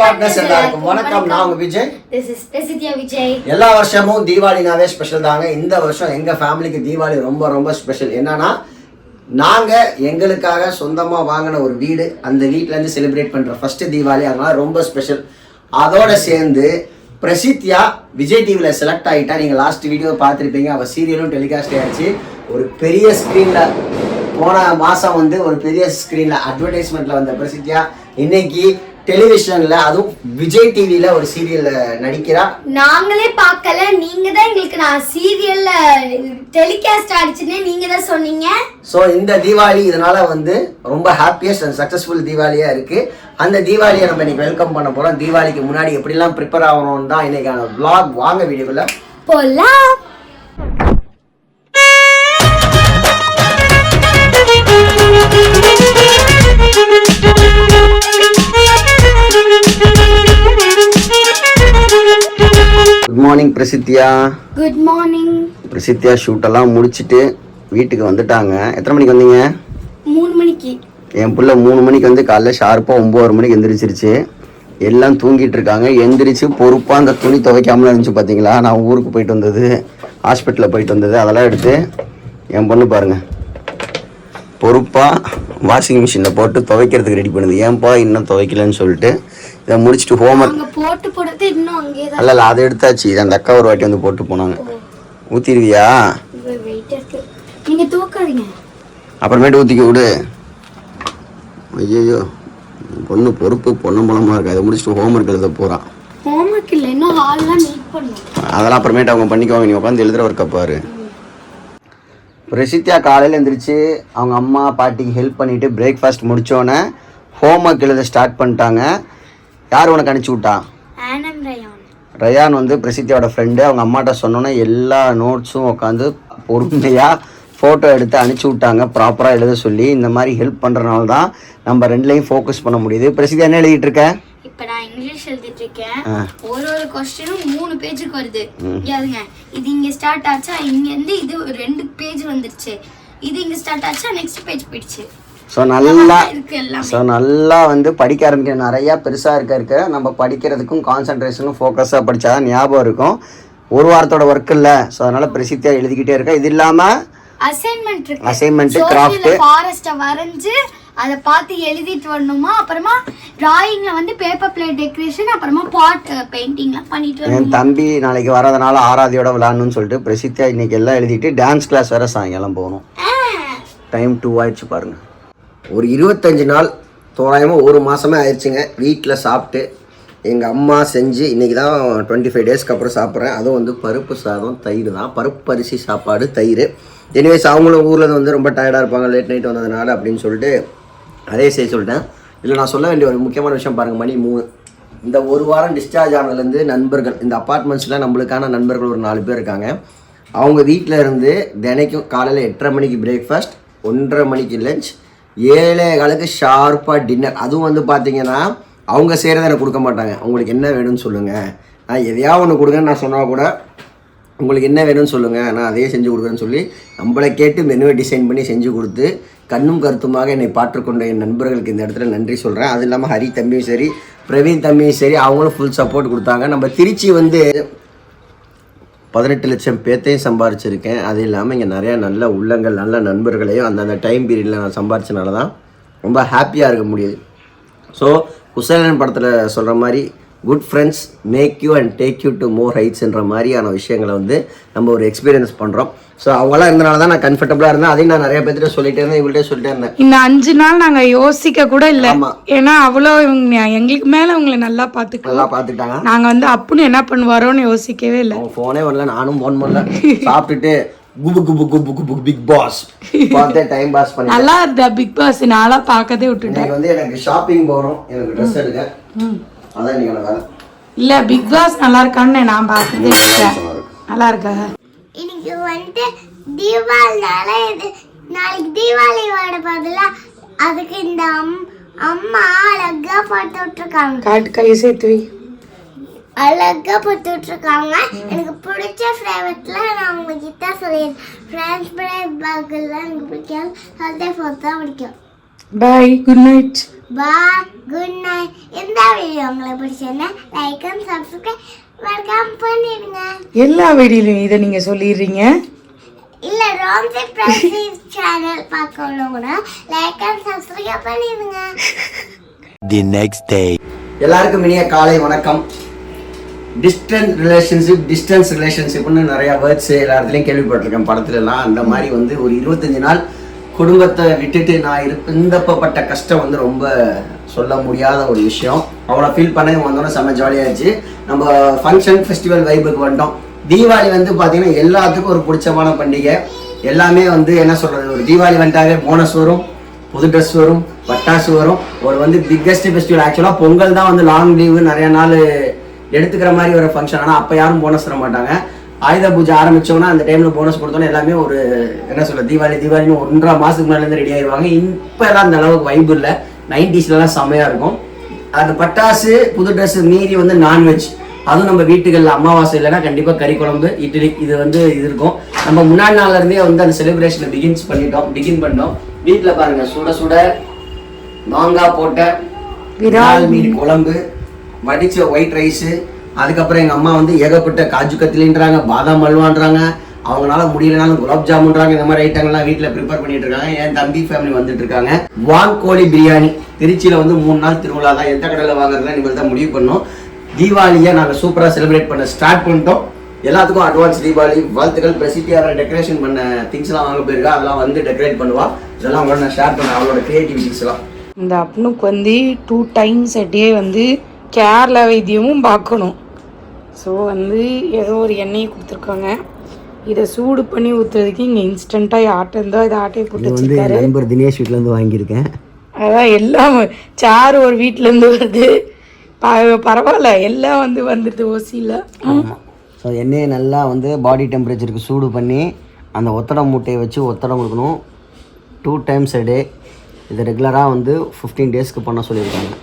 Partners எல்லாருக்கும் வணக்கம். நான் உங்க Vijay. This is Prasidya Vijay. எல்லா வருஷமும் தீபாவளினாவே ஸ்பெஷல் தாங்க. இந்த வருஷம் எங்க ஃபேமிலிக்கு தீபாவளி ரொம்ப ரொம்ப ஸ்பெஷல். என்னன்னா நாங்க எங்களுக்காக சொந்தமா வாங்கின ஒரு வீடு, அந்த வீட்ல இருந்து செலிப்ரேட் பண்ற ஃபர்ஸ்ட் தீபாவளி, அதனால ரொம்ப ஸ்பெஷல். அதோட சேர்ந்து பிரசித்யா விஜய் டிவில செலக்ட் ஆகிட்டா. நீங்க லாஸ்ட் வீடியோ பார்த்துருப்பீங்க, அவ சீரியலும் டெலிகாஸ்ட் ஆயிடுச்சு. ஒரு பெரிய ஸ்க்ரீன்ல போன மாசம் வந்து ஒரு பெரிய ஸ்க்ரீன்ல அட்வர்டைஸ்மெண்ட்ல வந்த பிரசித்யா இன்னைக்கு டெலிவிஷன்ல, அதுவும் விஜய் டிவில ஒரு சீரியல்ல நடிக்கிறா. நாங்களே பார்க்கல, நீங்க தான் எங்களுக்கு நான் சீரியல்ல டெலிகாஸ்ட் ஆடிச்சுன்னு நீங்க தான் சொன்னீங்க. ஸோ இந்த தீபாவளி இதனால வந்து ரொம்ப ஹாப்பியஸ்ட் அண்ட் சக்சஸ்ஃபுல் தீபாவளியா இருக்கு. அந்த தீபாவளியை நம்ம இன்னைக்கு வெல்கம் பண்ண போறோம். தீபாவளிக்கு முன்னாடி எப்படிலாம் ப்ரிப்பேர் ஆகணும்னு தான் இன்னைக்கான vlog. வாங்க வீடியோக்குள்ள போலாம். Good morning Prasithya. Good morning. Prasithya shoot எல்லாம் முடிச்சிட்டு வீட்டுக்கு வந்துட்டாங்க. எத்தனை மணிக்கு வந்தீங்க? 3 மணிக்கு. என் பிள்ளை 3 மணிக்கு வந்து காலைல ஷார்ப்பாக 9 மணிக்கு எந்திரிச்சிருச்சு. எல்லாம் தூங்கிட்டு இருக்காங்க. எந்திரிச்சு பொறுப்பாக அந்த துணி துவைக்காமல இருந்துச்சு பார்த்தீங்களா. நான் ஊருக்கு போயிட்டு வந்தது, ஹாஸ்பிட்டலில் போயிட்டு வந்தது, அதெல்லாம் எடுத்து என் பொண்ணு பாருங்க பொறுப்பாக வாஷிங் மிஷினில் போட்டு துவைக்கிறதுக்கு ரெடி பண்ணுது. ஏன்பா இன்னும் துவைக்கலன்னு சொல்லிட்டு இதை முடிச்சுட்டு ஹோம்ஒர்க் போட்டு போடுறது இன்னும் அங்கே தான். அல்ல அதை எடுத்தாச்சு. இது அந்த அக்கா ஒரு வாட்டி வந்து போட்டு போனாங்க. ஊற்றிடுவியா? நீங்க தூக்காதீங்க, அப்புறமேட்டு ஊற்றிக்க விடு. ஐயோ பொண்ணு பொறுப்பு பொண்ணு மூலமாக இருக்கு. அதை முடிச்சுட்டு ஹோம்ஒர்க் எழுத போகிறான். ஹோம்ஒர்க் இல்லை, இன்னும் ஹால்லாம் நீட் பண்ணும். அதெல்லாம் அப்புறமேட்டு அவங்க பண்ணிக்குவாங்க. நீங்கள் உட்காந்து எழுதுகிற ஒரு கப்பாரு. பிரசித்யா காலையில் எழுந்திரிச்சு அவங்க அம்மா பாட்டிக்கு ஹெல்ப் பண்ணிவிட்டு பிரேக்ஃபாஸ்ட் முடித்தோன்னே ஹோம்ஒர்க் எழுத ஸ்டார்ட் பண்ணிட்டாங்க. யார் உனக்கு அனுப்பிச்சி விட்டா? ரயான் வந்து பிரசித்தியோட ஃப்ரெண்டு. அவங்க அம்மாட்ட சொன்னோன்னே எல்லா நோட்ஸும் உட்காந்து பொறுமையாக ஃபோட்டோ எடுத்து அனுப்பிச்சி விட்டாங்க, ப்ராப்பராக எழுத சொல்லி. இந்த மாதிரி ஹெல்ப் பண்ணுறனால தான் நம்ம ரெண்டுலையும் ஃபோக்கஸ் பண்ண முடியுது. பிரசித்தியா என்ன எழுதிட்டு இருக்க? இப்போ நான் இங்கிலீஷ் எழுதிட்டு இருக்கேன். ஒரு கொஸ்டினும் 3 பேஜுக்கு வருது. யாருங்க இது இங்க ஸ்டார்ட் ஆச்சா, இங்க இருந்து இது 2 பேஜ் வந்துருச்சு, இது இங்க ஸ்டார்ட் ஆச்சா, நெக்ஸ்ட் பேஜ் போயிடுச்சு. ஸோ நல்லா வந்து படிக்க ஆரம்பிக்கிற. நிறையா பெருசாக இருக்க நம்ம படிக்கிறதுக்கும் கான்சன்ட்ரேஷனும் ஃபோக்கஸாக படித்தா தான் ஞாபகம் இருக்கும். ஒரு வாரத்தோட ஒர்க் இல்லை. ஸோ அதனால் பிரசித்தியாக எழுதிக்கிட்டே இருக்கா. இது இல்லாமல் அசைன்மெண்ட் கிராஃப்ட் ஃபாரஸ்ட்டை வரைஞ்சு அதை பார்த்து எழுதிட்டு வரணுமா. அப்புறமா டிராயிங்ல வந்து பேப்பர் பிளேட் டெக்கரேஷன், அப்புறமா பாட் பெயிண்டிங்லாம் பண்ணிட்டு வரணும். என் தம்பி நாளைக்கு வரதுனால ஆராதியோட விளாடணும்னு சொல்லிட்டு பிரசித்தியா இன்னைக்கு எல்லாம் எழுதிட்டு டான்ஸ் கிளாஸ் வேற சாயங்காலம் போகணும். டைம் 2 ஆயிடுச்சு பாருங்க. ஒரு 25 நாள் தோராயமாக 1 மாதமே ஆயிடுச்சுங்க வீட்டில் சாப்பிட்டு. எங்கள் அம்மா செஞ்சு இன்றைக்கி தான் 25 டேஸ்க்கு அப்புறம் சாப்பிட்றேன். அதுவும் வந்து பருப்பு சாதம் தயிர் தான், பருப்பு அரிசி சாப்பாடு தயிர். எனிவேஸ் அவங்களும் ஊரில் வந்து ரொம்ப டயர்டாக இருப்பாங்க லேட் நைட் வந்ததுனால அப்படின்னு சொல்லிட்டு அதே செய்ய சொல்லிட்டேன். இல்லை நான் சொல்ல வேண்டிய ஒரு முக்கியமான விஷயம் பாருங்கள். மணி 3. இந்த 1 வாரம் டிஸ்சார்ஜ் ஆனதுலேருந்து நண்பர்கள், இந்த அப்பார்ட்மெண்ட்ஸில் நம்மளுக்கான நண்பர்கள் ஒரு 4 பேர் இருக்காங்க. அவங்க வீட்டில் இருந்து தினைக்கும் காலையில் 8:30 மணிக்கு பிரேக்ஃபாஸ்ட், 1:30 மணிக்கு லஞ்ச், 7:15 ஷார்ப்பாக டின்னர். அதுவும் வந்து பார்த்தீங்கன்னா அவங்க செய்கிறத எனக்கு கொடுக்க மாட்டாங்க. உங்களுக்கு என்ன வேணும்னு சொல்லுங்கள், நான் எதையாவது ஒன்று கொடுங்கன்னு நான் சொன்னால் கூட உங்களுக்கு என்ன வேணும்னு சொல்லுங்கள், நான் அதையே செஞ்சு கொடுக்குறேன்னு சொல்லி நம்மளை கேட்டு மெனுவை டிசைன் பண்ணி செஞ்சு கொடுத்து கண்ணும் கருத்துமாக என்னை பாற்றுக்கொண்ட என் நண்பர்களுக்கு இந்த இடத்துல நன்றி சொல்கிறேன். அது இல்லாமல் ஹரி தம்பியும் சரி, பிரவீன் தம்பியும் சரி, அவங்களும் ஃபுல் சப்போர்ட் கொடுத்தாங்க. நம்ம திருச்சி வந்து 18 லட்சம் பேர்த்தையும் சம்பாரிச்சிருக்கேன். அது இல்லாமல் இங்கே நிறையா நல்ல உள்ளங்கள், நல்ல நண்பர்களையும் அந்தந்த டைம் பீரியடில் நான் சம்பாரிச்சனால தான் ரொம்ப ஹாப்பியாக இருக்க முடியுது. ஸோ குசேலன் படத்தில் சொல்கிற மாதிரி good friends make you and take you to more ஹைட்ஸ்ன்ற மாதிரியான விஷயங்களை வந்து நம்ம ஒரு எக்ஸ்பீரியன்ஸ் பண்ணுறோம். ஸோ அவங்களாம் இருந்தனால தான் நான் கம்ஃபர்டபுளாக இருந்தேன். அதையும் நான் நிறைய பேர்கிட்ட சொல்லிட்டே இருந்தேன், இவங்கள்ட்ட சொல்லிட்டே இருந்தேன். இந்த 5 நாள் நாங்கள் யோசிக்க கூட இல்லை. ஏன்னா அவ்வளோ இவங்க எங்களுக்கு மேலே உங்களை நல்லா பார்த்துக்கிட்டாங்க. நாங்கள் வந்து அப்புன்னு என்ன பண்ணுவாரோன்னு யோசிக்கவே இல்லை. ஃபோனே வரல, நானும் ஃபோன் பண்ணல. சாப்பிட்டுட்டு குபு குபு குபு குபு பிக் பாஸ் பார்த்தே டைம் பாஸ் பண்ணி நல்லா இருந்தா பிக் பாஸ் நாளாக பார்க்கதே விட்டுட்டேன். வந்து எனக்கு ஷாப்பிங் போகணும், எனக்கு ட்ரெஸ் எடுக்க, அதான் இன்னைக்கு வேலை. இல்லை பிக் பாஸ் நல்லா இருக்கான்னு நான் பார்க்கறதே விட்டேன். நல்லா இருக்கா? இன்னைக்கு வந்து தீபாவளினால நாளைக்கு தீபாவளி வர பதிலா அதுக்கு இந்த அம்மா அழகா போட்டு விட்டுருக்காங்க. காட்டு கையை சேர்த்து வை. அழகா போட்டு விட்டுருக்காங்க. எனக்கு பிடிச்ச ஃப்ளேவர்ல நான் உங்ககிட்ட சொல்லிடுறேன். ஃப்ரெண்ட்ஸ் பிரைட் பர்கர்லாம் எனக்கு பிடிக்கும், ஹல்தே ஃபோர்ட் தான் பிடிக்கும். பாய், குட் நைட். பாய், குட் நைட். இந்த வீடியோ உங்களுக்கு பிடிச்சிருந்தா லைக் அண்ட் சப்ஸ்கிரைப் மறக்காம பண்ணிடுங்க. எல்லா வீடியோலையும் இதை நீங்க சொல்லிடுறீங்க. இல்ல ராம்சி பிரசீஸ் சேனல் பார்க்கணும்னா லைக் அண்ட் சப்ஸ்கிரைப் பண்ணிடுங்க. The next day. எல்லாருக்கும் இனிய காலை வணக்கம். டிஸ்டன்ஸ் ரிலேஷன்ஷிப்னு நிறைய வேர்ட்ஸ் எல்லா இடத்துலையும் கேள்விப்பட்டிருக்கேன் படத்துலலாம். அந்த மாதிரி வந்து ஒரு 25 நாள் குடும்பத்தை விட்டுட்டு நான் இருந்தப்பட்ட கஷ்டம் வந்து ரொம்ப சொல்ல முடியாத ஒரு விஷயம். அவ்வளோ ஃபீல் பண்ண வந்தோன்னே செம்ம ஜாலியாகிடுச்சு. நம்ம ஃபங்க்ஷன் ஃபெஸ்டிவல் வைபுக்கு வந்துட்டோம். தீபாவளி வந்து பார்த்தீங்கன்னா எல்லாத்துக்கும் ஒரு பிடிச்சமான பண்டிகை. எல்லாமே வந்து என்ன சொல்கிறது, ஒரு தீபாவளி வந்துட்டாவே போனஸ் வரும், புது ட்ரெஸ் வரும், பட்டாசு வரும். ஒரு வந்து பிக்கெஸ்ட் ஃபெஸ்டிவல். ஆக்சுவலாக பொங்கல் தான் வந்து லாங் லீவு நிறைய நாள் எடுத்துக்கிற மாதிரி ஒரு ஃபங்க்ஷன். ஆனால் அப்போ யாரும் போனஸ் தர மாட்டாங்க. ஆயுத பூஜை ஆரம்பித்தோன்னா அந்த டைமில் போனஸ் கொடுத்தோன்னா எல்லாமே ஒரு என்ன சொல்ல தீபாவளின்னு 1.5 மாதத்துக்கு முன்னாடிலேருந்து ரெடி ஆயிடுவாங்க. இப்போ எல்லாம் அந்த அளவுக்கு வைப்பு இல்லை. 90ஸ்லாம் செம்மையாக இருக்கும். அது பட்டாசு புது ட்ரெஸ் மீறி வந்து நான்வெஜ், அதுவும் நம்ம வீட்டுகளில் அமாவாசை இல்லைன்னா கண்டிப்பாக கறி குழம்பு இட்லி இது இருக்கும். நம்ம முன்னாடி நாள்லேருந்தே வந்து அந்த செலிப்ரேஷனை பிகின் பண்ணோம். வீட்டில் பாருங்க சுட சுட மாங்காய் போட்ட விரால் மீன் குழம்பு, வடிச்ச ஒயிட் ரைஸு, அதுக்கப்புறம் எங்கள் அம்மா வந்து ஏகப்பட்ட காஜு கத்திலின்றாங்க, பாதாம் அல்வான்றாங்க, அவங்களால முடியலனாலும் குலாப் ஜாமுன்றாங்க. இந்த மாதிரி ஐட்டங்கள்லாம் வீட்டில் ப்ரிப்பேர் பண்ணிட்டு இருக்காங்க. என் தம்பி ஃபேமிலி வந்துட்டு இருக்காங்க. வான்கோழி பிரியாணி திருச்சியில் வந்து 3 நாள் திருவிழா தான். எந்த கடையில் வாங்குறதுலாம் இனிமேல் தான் முடிவு பண்ணோம். தீபாவளியை நாங்கள் சூப்பராக செலிப்ரேட் பண்ண ஸ்டார்ட் பண்ணிட்டோம். எல்லாத்துக்கும் அட்வான்ஸ் தீபாவளி வாழ்த்துக்கள். பிரசித்தியாக டெக்கரேஷன் பண்ண திங்ஸ்லாம் வாங்க போயிருக்கா, அதெல்லாம் வந்து டெக்கரேட் பண்ணுவா. இதெல்லாம் உங்களோட நான் ஷேர் பண்ணேன், அவளோட கிரியேட்டிவிட்டிஸ்லாம். இந்த அப்னுக்கு வந்து 2 times a day வந்து கேரளா வைத்தியமும் பார்க்கணும். ஸோ வந்து ஏதோ ஒரு எண்ணெயை கொடுத்துருக்காங்க. இதை சூடு பண்ணி ஊற்றுறதுக்கு இங்கே இன்ஸ்டண்ட்டாக ஆட்டை இருந்தால் இதை ஆட்டையை போட்டு வச்சுருக்காரு. நண்பர் தினேஷ் வீட்டிலேருந்து வாங்கியிருக்கேன். அதான் எல்லாம் சாறு ஒரு வீட்டிலேருந்து வருது. பரவாயில்ல, எல்லாம் வந்து வந்துடுது ஓசியில். ஸோ எண்ணெயை நல்லா வந்து பாடி டெம்பரேச்சருக்கு சூடு பண்ணி அந்த ஒத்தடம் மூட்டையை வச்சு ஒத்தடம் கொடுக்கணும். 2 times a day. இது ரெகுலராக வந்து 15 daysக்கு பண்ண சொல்லியிருக்காங்க.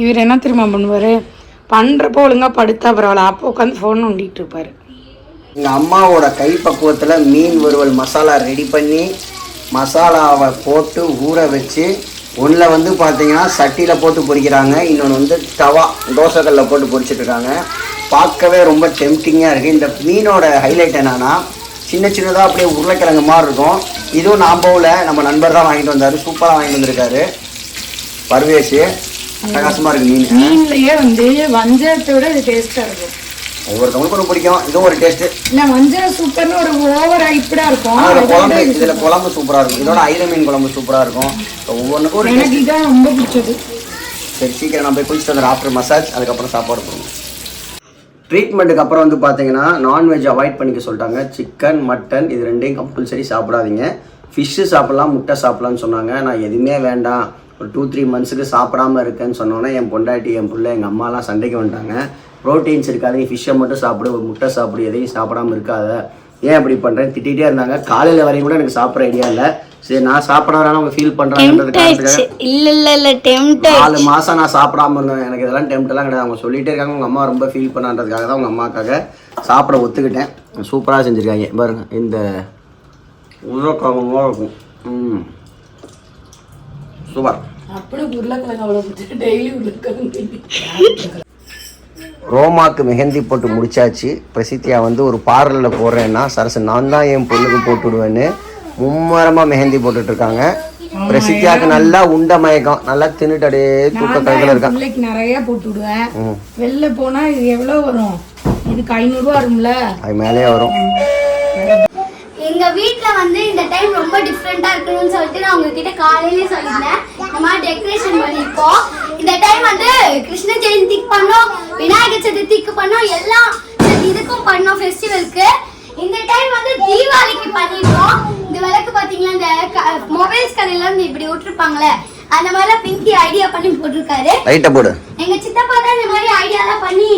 இவர் என்ன தெரியுமா பண்ணுவார், பண்ணுறப்போ ஒழுங்காக படுத்தா பரவாயில்ல, அப்போ உட்காந்து ஃபோன் நோண்டிகிட்டு இருப்பார். எங்கள் அம்மாவோட கைப்பக்குவத்தில் மீன் வறுவல் மசாலா ரெடி பண்ணி மசாலாவை போட்டு ஊற வச்சு ஒன்றில் வந்து பார்த்தீங்கன்னா சட்டியில் போட்டு பொரிக்கிறாங்க, இன்னொன்று வந்து தவா தோசைக்கல்லில் போட்டு பொரிச்சிட்ருக்காங்க. பார்க்கவே ரொம்ப டெம்டிங்காக இருக்குது. இந்த மீனோட ஹைலைட் என்னன்னா சின்ன சின்னதாக அப்படியே உருளைக்கிழங்கு மாதிரி இருக்கும். இதுவும் நாம்போவில் நம்ம நண்பர் தான் வாங்கிட்டு வந்தார். சூப்பராக வாங்கிட்டு வந்திருக்காரு பர்வேஷ். பிரகாசமாக இருக்குது மீன். மீன்லேயே வந்து வஞ்சரத்தோட இது டேஸ்ட்டாக இருக்கும். ஒவ்வொருத்தவங்களுக்கும் ஒன்று பிடிக்கும். இதுவும் ஒரு டேஸ்ட்டு இல்லை, வஞ்சரம் சூப்பர்னு ஒரு ஓவர் ஹைப்படாக இருக்கும். குழம்பு இதில் குழம்பு சூப்பராக இருக்கும். இதோட ஐல மீன் குழம்பு சூப்பராக இருக்கும். ஒவ்வொன்றுக்கும் ஒரு எனக்கு இதான் ரொம்ப பிடிச்சது. சரி, சீக்கிரம் நான் போய் குளிச்சுட்டு வந்துடுறேன். ஆஃப்டர் மசாஜ் அதுக்கப்புறம் சாப்பாடு போடுவோம். ட்ரீட்மெண்ட்டுக்கு அப்புறம் வந்து பார்த்தீங்கன்னா நான்வெஜ் அவாய்ட் பண்ணிக்க சொல்லிட்டாங்க. சிக்கன் மட்டன் இது ரெண்டையும் கம்பல்சரி சாப்பிடாதீங்க. ஃபிஷ்ஷு சாப்பிட்லாம், முட்டை சாப்பிட்லான்னு சொன்னாங்க. நான் எதுவுமே வேண்டாம், ஒரு 2-3 monthsக்கு சாப்பிடாமல் இருக்கேன்னு சொன்னோன்னே என் பொண்டாட்டி என் பிள்ளை எங்கள் அம்மாலாம் சண்டைக்கு வந்துட்டாங்க. ப்ரோட்டீன்ஸ் இருக்காது, ஃபிஷ்ஷை மட்டும் சாப்பிடு, ஒரு முட்டை சாப்பிடு, எதையும் சாப்பிடாமல் இருக்காத, ஏன் அப்படி பண்ணுறேன்னு திட்டிகிட்டே இருந்தாங்க. காலையில் வரையும் கூட எனக்கு சாப்பிட்ற ஐடியா இல்லை. சரி, நான் சாப்பிட்றதுனால அவங்க ஃபீல் பண்ணுறாங்கன்றதுக்காக 4 மாதம் நான் சாப்பிடாம இருந்தேன். எனக்கு இதெல்லாம் டெம்ப்டெல்லாம் கிடையாது. அவங்க சொல்லிகிட்டே இருக்காங்க உங்கள் அம்மா ரொம்ப ஃபீல் பண்ணான்றதுக்காக தான் உங்கள் அம்மாக்காக சாப்பிட ஒத்துக்கிட்டேன். சூப்பராக செஞ்சுருக்காங்க பாருங்க. இந்த உருளைக்கிழங்கு இருக்கும். சூப்பர். ரோமாக்கு மெஹந்தி போட்டு முடிச்சாச்சு. பிரசித்தியா வந்து ஒரு பார்லரில் போடுறேன்னா சரசு நான் தான் என் பொண்ணுக்கு போட்டு விடுவேன்னு மும்மரமாக மெஹந்தி போட்டுட்டு இருக்காங்க. பிரசித்தியாவுக்கு நல்லா உண்ட மயக்கம், நல்லா தின்னுட்டு அப்படியே தூக்க கலக்கில் இருக்கான். பிள்ளைக்கு நிறைய போட்டு விடுவேன். வெளில போனால் இது எவ்வளோ வரும், இதுக்கு 500 ரூபா வரும்ல, அது மேலே வரும். எங்க வீட்ல வந்து இந்த டைம் ரொம்ப டிஃப்ரெண்டா இருக்கணும்னு சொல்லிட்டு நான் உங்ககிட்ட காலையிலே சொல்லிருந்தேன். இந்த மாதிரி டெக்கரேஷன் பண்ணிருக்கோம். இந்த டைம் வந்து கிருஷ்ண ஜெயந்திக்கு பண்ணோம், விநாயகர் சதுர்த்திக்கு பண்ணோம், எல்லாம் இதுக்கும் பண்ணோம் ஃபெஸ்டிவலுக்கு. இந்த டைம் வந்து தீபாவளிக்கு பண்ணிருக்கோம். இந்த விளக்கு பாத்தீங்களா, இந்த மொபைல்ஸ் கடையில இருந்து இப்படி விட்டுருப்பாங்களே அந்த மாதிரி பிங்கி ஐடியா பண்ணி போட்டிருக்காரு. லைட்டா போடு. எங்க சித்தப்பா தான் இந்த மாதிரி ஐடியாலாம் பண்ணி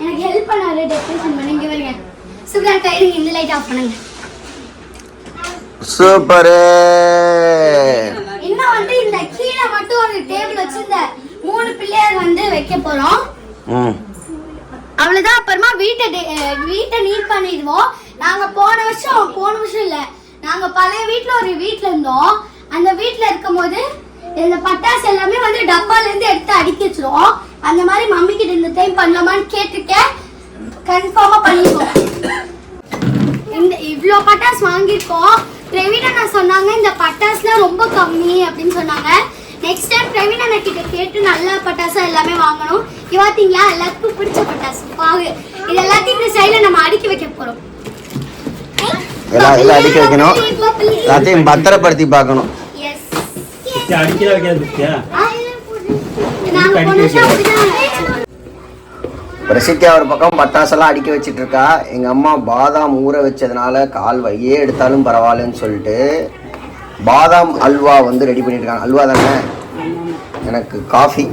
எனக்கு ஹெல்ப் பண்ணாரு டெக்கரேஷன் பண்ணி. இங்க வருங்க சூப்பரா கையில இந்த லைட் ஆஃப் பண்ணுங்க. சூப்பர். இன்னும் வந்து இந்த கீழே மட்டும் ஒரு டேபிள் வச்சு இந்த 3 பிள்ளையார் வந்து வைக்க போறோம். அவ்வளவுதான். அப்புறமா வீட்டை நீட் பண்ணிடுவோம். நாங்க போன வருஷம் இல்ல, நாங்க பழைய வீட்ல ஒரு வீட்ல இருந்தோம். அந்த வீட்ல இருக்கும்போது இந்த பட்டாசு எல்லாமே வந்து டப்பால இருந்து எடுத்து அடிக்க வச்சிரும். அந்த மாதிரி மம்மி கிட்ட இந்த டைம் பண்ணலாமான்னு கேட்டிருக்கேன். கன்ஃபார்மா பண்ணிடுவோம். இந்த இவ்ளோ பட்டாசு வாங்கியிருக்கோம். பிரவீன் அண்ணா சொன்னாங்க இந்த பட்டாசுலாம் ரொம்ப கம்மி அப்படின்னு சொன்னாங்க. நெக்ஸ்ட் டைம் பிரவீன் அண்ணா கிட்ட கேட்டு நல்ல பட்டாசா எல்லாமே வாங்கணும். இவாத்தீங்களா எல்லாத்துக்கும் பிடிச்ச பட்டாசு பாகு. இது எல்லாத்தையும் இந்த சைடுல நம்ம அடுக்கி வைக்க போறோம். எல்லாம் அடிக்க வைக்கணும். எல்லாத்தையும் பத்திரப்படுத்தி பார்க்கணும். பிரசித்தியா ஒரு பக்கம் பட்டாசெல்லாம் அடிக்க வச்சிட்டு இருக்கா. எங்க அம்மா பாதாம் ஊற வச்சதுனால கால் வலியே எடுத்தாலும் பரவாயில்லன்னு சொல்லிட்டு பாதாம் அல்வா வந்து ரெடி பண்ணிட்டு இருக்காங்க. அல்வா தானே? எனக்கு காஃபி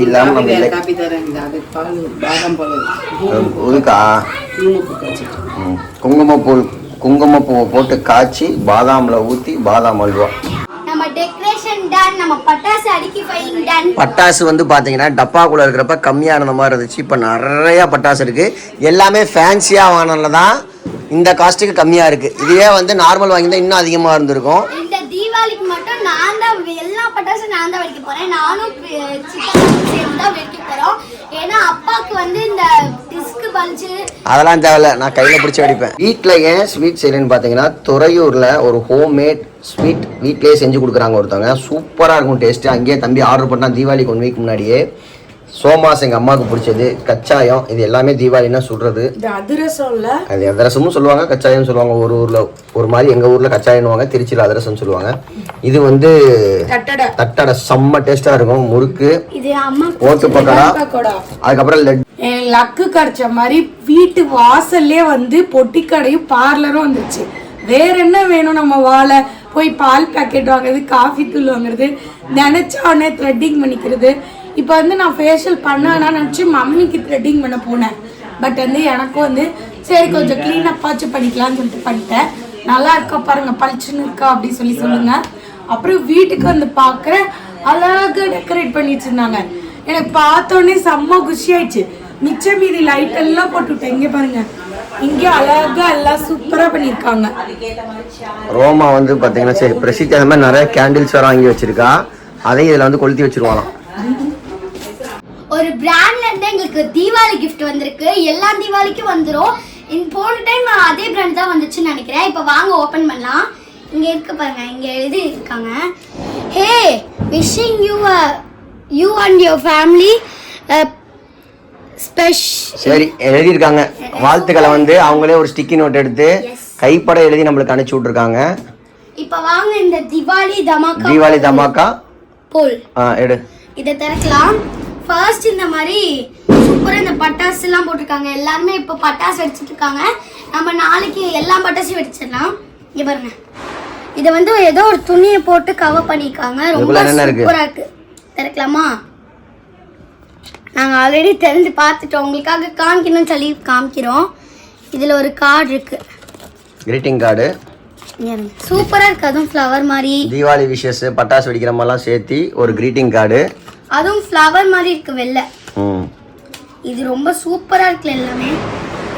இல்லாம நம்ம இல்லை. உதுக்கா குங்குமப்பூவை போட்டு காய்ச்சி பாதாம்ல ஊத்தி பாதாம் அல்வா. நம்ம டெக்கரேஷன் டன், நம்ம பட்டாசு அடுக்கி ஃபைலிங் டன். பட்டாசு வந்து பாத்தீங்கன்னா டப்பாக்குள்ள இருக்கிறப்ப கம்மியான மாதிரி இருந்துச்சு. இப்போ நிறைய பட்டாசு இருக்கு. எல்லாமே ஃபேன்சியா வாங்கினதுல தான் இந்த காஸ்ட்டுக்கு கம்மியா இருக்கு. இதுவே வந்து நார்மல் வாங்கியிருந்தா இன்னும் அதிகமா இருந்திருக்கும். இந்த தீபாவளிக்கு மட்டும் நான் தான் எல்லா பட்டாசும் நான் தான் வெடிக்க போறேன். நானும் சேர்ந்து தான் வெடிக்க போறோம். ஏன்னா அப்பாவுக்கு வந்து இந்த டிஸ்க் பல்ஜு அதெல்லாம் தேவையில்ல, நான் கையில பிடிச்சி வெடிப்பேன். வீட்டில் ஏன் ஸ்வீட் செய்யலன்னு பார்த்தீங்கன்னா துறையூர்ல ஒரு ஹோம்மேட் ஸ்வீட் வீட்லேயே செஞ்சு கொடுக்குறாங்க ஒருத்தவங்க. சூப்பராக இருக்கும் டேஸ்ட்டு. அங்கேயே தம்பி ஆர்டர் பண்ணால் தீபாவளிக்கு 1 வீக் முன்னாடியே. சோமாஸ் எங்கள் அம்மாவுக்கு பிடிச்சது, கச்சாயம். இது எல்லாமே தீபாவளினா சுடுறது. அது அதிரசமும் சொல்லுவாங்க, கச்சாயம் சொல்லுவாங்க. ஒரு ஊரில் ஒரு மாதிரி. எங்கள் ஊரில் கச்சாயம்னுவாங்க, திருச்சியில் அதிரசம் சொல்லுவாங்க. இது வந்து தட்டடை செம்ம டேஸ்ட்டாக இருக்கும். முறுக்கு, ஓட்டு பக்கோடா, அதுக்கப்புறம் லக்கு கிடைச்ச மாதிரி வீட்டு வாசல்லே வந்து பொட்டி கடையும் பார்லரும் வந்துருச்சு. வேற என்ன வேணும்? நம்ம வாழை போய் பால் பேக்கெட் வாங்குறது, காஃபி தூள் வாங்குறது, நினைச்சா உடனே த்ரெட்டிங் பண்ணிக்கிறது. இப்போ வந்து நான் ஃபேஷியல் பண்ணானா நினச்சி மம்மிக்கு த்ரெட்டிங் பண்ண போனேன். பட் வந்து எனக்கும் வந்து சரி கொஞ்சம் க்ளீனப்பாச்சும் பண்ணிக்கலாம்னு சொல்லிட்டு பண்ணிட்டேன். நல்லா இருக்கா பாருங்க, பளிச்சுன்னு இருக்கா அப்படி சொல்லுங்க. அப்புறம் வீட்டுக்கு வந்து பார்க்குறேன் அழகாக டெக்கரேட் பண்ணி வச்சுருந்தாங்க. எனக்கு பார்த்தோன்னே செம்ம குஷி ஆயிடுச்சு. மிச்சம் மீதி லைட் எல்லாம் போட்டுவிட்டேன். இங்கே பாருங்க, இங்கே அழகா எல்லாம் சூப்பரா பண்ணிருக்காங்க. ரோமா வந்து பாத்தீங்கன்னா சரி பிரசித்தி அந்த மாதிரி நிறைய கேண்டில்ஸ் வேற வாங்கி வச்சிருக்கா. அதையும் இதுல வந்து கொளுத்தி வச்சிருவாங்களாம். ஒரு பிராண்ட்ல இருந்து எங்களுக்கு தீபாவளி கிஃப்ட் வந்திருக்கு. எல்லா தீபாவளிக்கும் வந்துரும். போன டைம் அதே பிராண்ட் தான் வந்துச்சுன்னு நினைக்கிறேன். இப்போ வாங்க ஓபன் பண்ணலாம். இங்க இருக்கு பாருங்க, இங்க எழுதி இருக்காங்க, hey wishing you and your family சரி எழுதியிருக்காங்க. வாழ்த்துக்களை வந்து அவங்களே ஒரு ஸ்டிக்கி நோட் எடுத்து கைப்பட எழுதி நம்மளுக்கு அனுப்பிச்சு விட்டுருக்காங்க. இப்போ வாங்க இந்த தீபாவளி தமாக்கா போல் எடு. இதை திறக்கலாம். ஃபர்ஸ்ட் இந்த மாதிரி சூப்பரா இந்த பட்டாசு எல்லாம் போட்டிருக்காங்க. எல்லாருமே இப்போ பட்டாசு வெடிச்சிட்டு இருக்காங்க. நம்ம நாளைக்கு எல்லா பட்டாசும் வெடிச்சிடலாம். இங்க பாருங்க, இதை வந்து ஏதோ ஒரு துணியை போட்டு கவர் பண்ணிருக்காங்க. ரொம்ப சூப்பரா இருக்கு. திறக்கலாமா? நாங்கள் ஆல்ரெடி தெரிஞ்சு பார்த்துட்டோம். உங்களுக்காக காமிக்கணும்னு சொல்லி காமிக்கிறோம். இதில் ஒரு கார்டு இருக்கு, கிரீட்டிங் கார்டு. சூப்பராக இருக்கு. அதுவும் ஃப்ளவர் மாதிரி தீபாவளி விஷஸ் பட்டாசு வெடிக்கிற மாதிரிலாம் சேர்த்து ஒரு கிரீட்டிங் கார்டு. அதுவும் ஃப்ளவர் மாதிரி இருக்கு வெள்ளை. இது ரொம்ப சூப்பராக இருக்குல்ல எல்லாமே.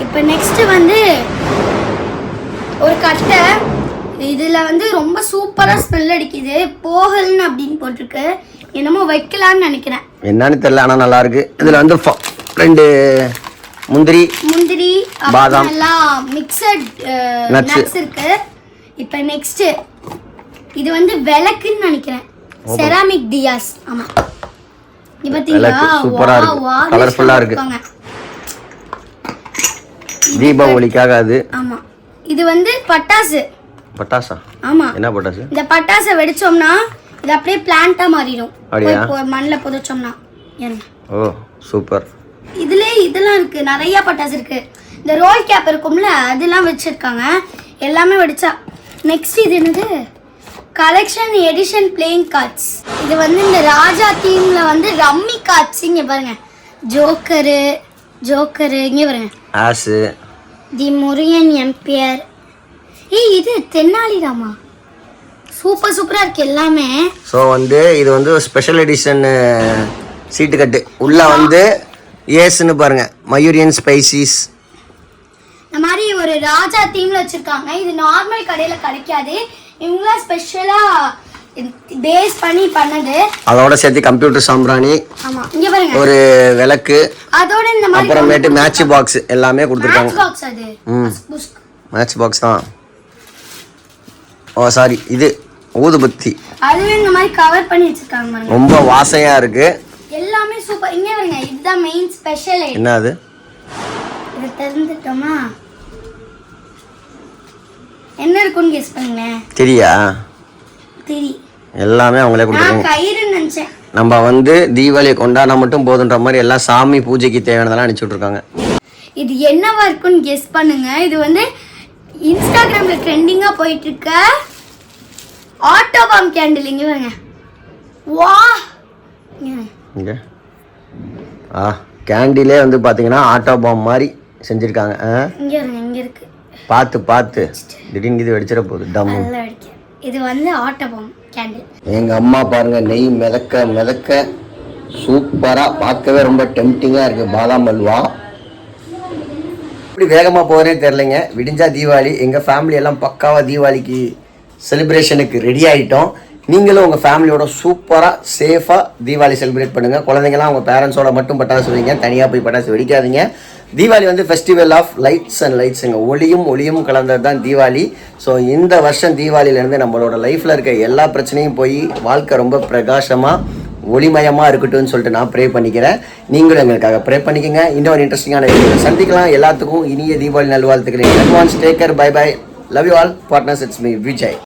இப்போ நெக்ஸ்ட் வந்து ஒரு கட்டை. இதில் வந்து ரொம்ப சூப்பராக ஸ்மெல் அடிக்குது. போகல்னு அப்படின்னு போட்டிருக்கு. என்னமோ வைக்கலாம்னு நினைக்கிறேன், என்னன்னு தெரியல. ஆனால் நல்லா இருக்கு. இதில் வந்து 2 முந்திரி பாதாம் எல்லாம் மிக்சட் நட்ஸ் இருக்கு. இப்போ நெக்ஸ்ட் இது வந்து விளக்குன்னு நினைக்கிறேன், செராமிக் தியாஸ். ஆமா, இது பாத்தீங்களா? சூப்பரா இருக்கு, கலர்ஃபுல்லா இருக்கு. தீபாவளிக்காக அது. ஆமா, இது வந்து பட்டாசா? ஆமா, என்ன பட்டாசு? இந்த பட்டாசை வெடிச்சோம்னா இது அப்படியே பிளான்ட்டா மாறிடும். மண்ணில் புதைச்சோம்னா. ஓ சூப்பர். இதுல இதெல்லாம் இருக்கு, நிறைய பட்டாசு இருக்கு. இந்த ரோல் கேப் இருக்கும்ல, அதெல்லாம் வச்சிருக்காங்க. எல்லாமே வெடிச்சா. நெக்ஸ்ட் இது என்னது? Collection edition playing cards. இது வந்து இந்த ராஜா தீம்ல வந்து ரம்மி கார்ட்ஸ். இங்க பாருங்க, ஜோக்கரு இங்க பாருங்க, ஆஸ் தி முரியன் எம்பையர். இது தென்னாலிராமா. சூப்பரா இருக்கு எல்லாமே. ஸோ வந்து இது வந்து ஸ்பெஷல் எடிஷன் சீட்டு கட்டு. உள்ள வந்து ஏஸ்ன்னு பாருங்க, மயூரியன் ஸ்பைசிஸ். இந்த மாதிரி ஒரு ராஜா தீம்ல வச்சிருக்காங்க. இது நார்மல் கடையில கிடைக்காது. இவங்களா ஸ்பெஷலா பேஸ் பண்ணி பண்ணது. அதோட சேர்த்து கம்ப்யூட்டர் சாம்பிராணி, ஆமா இங்க பாருங்க, ஒரு விளக்கு, அதோட இந்த மாதிரி அப்புறமேட்டு மேட்ச் பாக்ஸ் எல்லாமே கொடுத்துருக்காங்க. பாக்ஸ் அது மேட்ச் பாக்ஸ் தான். ஓ சாரி, இது ஊதுபத்தி. அதுவே இந்த மாதிரி கவர் பண்ணி வச்சிருக்காங்க பாருங்க. ரொம்ப வாசையா இருக்கு. எல்லாமே சூப்பர். இங்க பாருங்க, இதுதான் மெயின் ஸ்பெஷல். என்ன அது? இது தெரிஞ்சிட்டோமா? என்ன இருக்குன்னு கெஸ் பண்ணுங்க. தெரியா? எல்லாமே அவங்களே நான் கொடுத்துருக்காங்க. கயிறு நினைச்சேன். நம்ம வந்து தீபாவளியை கொண்டாட மட்டும் போதுன்ற மாதிரி எல்லாம் சாமி பூஜைக்கு தேவையானதெல்லாம் அனுப்பிச்சுட்டு இருக்காங்க. இது என்னவா இருக்குன்னு கெஸ் பண்ணுங்க. இது வந்து இன்ஸ்டாகிராம்ல ட்ரெண்டிங்கா போயிட்டு இருக்க ஆட்டோ பாம் கேண்டில். இங்க பாருங்க, வா இங்க கேண்டிலே வந்து பாத்தீங்கன்னா ஆட்டோ பாம் மாதிரி செஞ்சிருக்காங்க. இங்க பாருங்க, இங்க இருக்கு. பார்த்து திடீர்னு இது வெடிச்சிட போகுது டம். இது வந்து ஆட்டோ பாம் கேண்டில். எங்க அம்மா பாருங்க, நெய் மிதக்க சூப்பரா, பார்க்கவே ரொம்ப டெம்டிங்கா இருக்கு. பாதாம் அல்வா இப்படி வேகமா போகிறே தெரிலங்க. விடிஞ்சா தீபாவளி. எங்க ஃபேமிலி எல்லாம் பக்காவா தீபாவளிக்கு செலிப்ரேஷனுக்கு ரெடி ஆகிட்டோம். நீங்களும் உங்கள் ஃபேமிலியோட சூப்பராக சேஃபாக தீபாவளி செலிப்ரேட் பண்ணுங்கள். குழந்தைங்களாம் உங்கள் பேரண்ட்ஸோட மட்டும் பட்டாசு வைங்க, தனியாக போய் பட்டாசு வெடிக்காதீங்க. தீபாவளி வந்து ஃபெஸ்டிவல் ஆஃப் லைட்ஸ் அண்ட் லைட்ஸுங்க. ஒளியும் கலந்தது தான் தீபாவளி. ஸோ இந்த வருஷம் தீபாவளியிலேருந்து நம்மளோட லைஃப்பில் இருக்க எல்லா பிரச்சனையும் போய் வாழ்க்கை ரொம்ப பிரகாசமாக ஒளிமயமாக இருக்கட்டும்னு சொல்லிட்டு நான் ப்ரே பண்ணிக்கிறேன். நீங்களும் எங்களுக்காக ப்ரே பண்ணிக்கோங்க. இன்னொரு இன்ட்ரெஸ்டிங்கான வீடியோ சந்திக்கலாம். எல்லாத்துக்கும் இனிய தீபாவளி நல்வாழ்த்துக்கிறேன். Advance take care, bye bye, love you all. Partners, it's me Vijay.